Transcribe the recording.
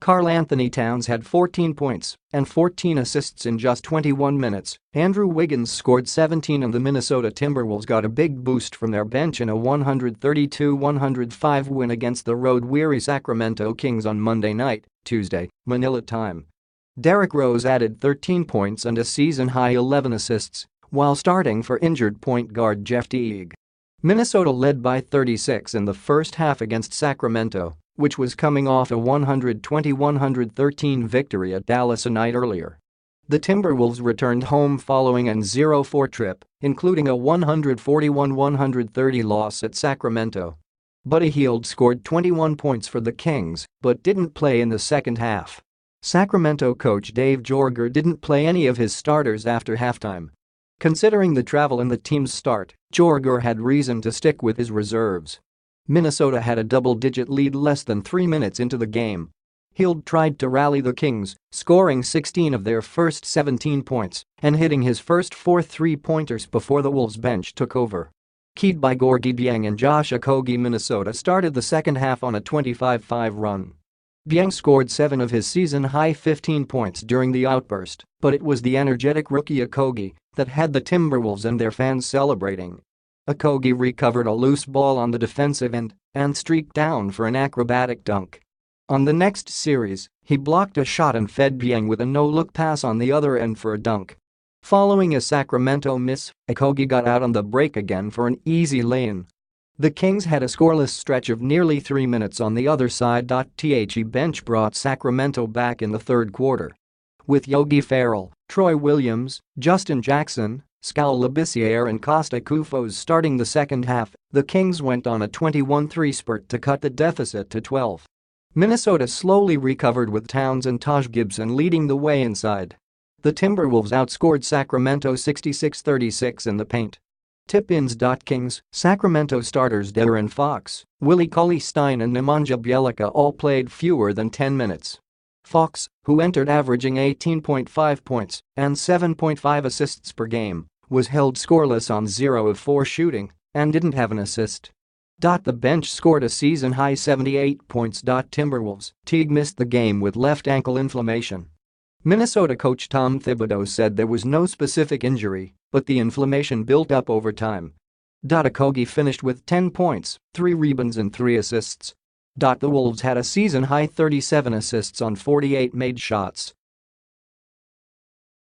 Karl-Anthony Towns had 14 points and 14 assists in just 21 minutes. Andrew Wiggins scored 17 and the Minnesota Timberwolves got a big boost from their bench in a 132-105 win against the road-weary Sacramento Kings on Monday night, Tuesday, Manila time. Derrick Rose added 13 points and a season-high 11 assists, while starting for injured point guard Jeff Teague. Minnesota led by 36 in the first half against Sacramento, which was coming off a 120-113 victory at Dallas a night earlier. The Timberwolves returned home following an 0-4 trip, including a 141-130 loss at Sacramento. Buddy Hield scored 21 points for the Kings but didn't play in the second half. Sacramento coach Dave Joerger didn't play any of his starters after halftime. Considering the travel and the team's start, Joerger had reason to stick with his reserves. Minnesota had a double-digit lead less than 3 minutes into the game. Hield tried to rally the Kings, scoring 16 of their first 17 points and hitting his first 4 three-pointers before the Wolves bench took over. Keyed by Gorgui Dieng and Josh Okogie, Minnesota started the second half on a 25-5 run. Dieng scored 7 of his season-high 15 points during the outburst, but it was the energetic rookie Okogie that had the Timberwolves and their fans celebrating. Okogie recovered a loose ball on the defensive end and streaked down for an acrobatic dunk. On the next series, he blocked a shot and fed Dieng with a no-look pass on the other end for a dunk. Following a Sacramento miss, Okogie got out on the break again for an easy lay-in. The Kings had a scoreless stretch of nearly 3 minutes on the other side. The bench brought Sacramento back in the third quarter. With Yogi Ferrell, Troy Williams, Justin Jackson, Skal Labissiere and Costa Koufos starting the second half, the Kings went on a 21-3 spurt to cut the deficit to 12. Minnesota slowly recovered with Towns and Taj Gibson leading the way inside. The Timberwolves outscored Sacramento 66-36 in the paint. Tip-ins. Kings, Sacramento starters De'Aaron Fox, Willie Cauley-Stein and Nemanja Bjelica all played fewer than 10 minutes. Fox, who entered averaging 18.5 points and 7.5 assists per game, was held scoreless on 0 of 4 shooting and didn't have an assist. The bench scored a season-high 78 points. Timberwolves, Teague missed the game with left ankle inflammation. Minnesota coach Tom Thibodeau said there was no specific injury, but the inflammation built up over time. Okogie finished with 10 points, 3 rebounds and 3 assists. The Wolves had a season-high 37 assists on 48 made shots.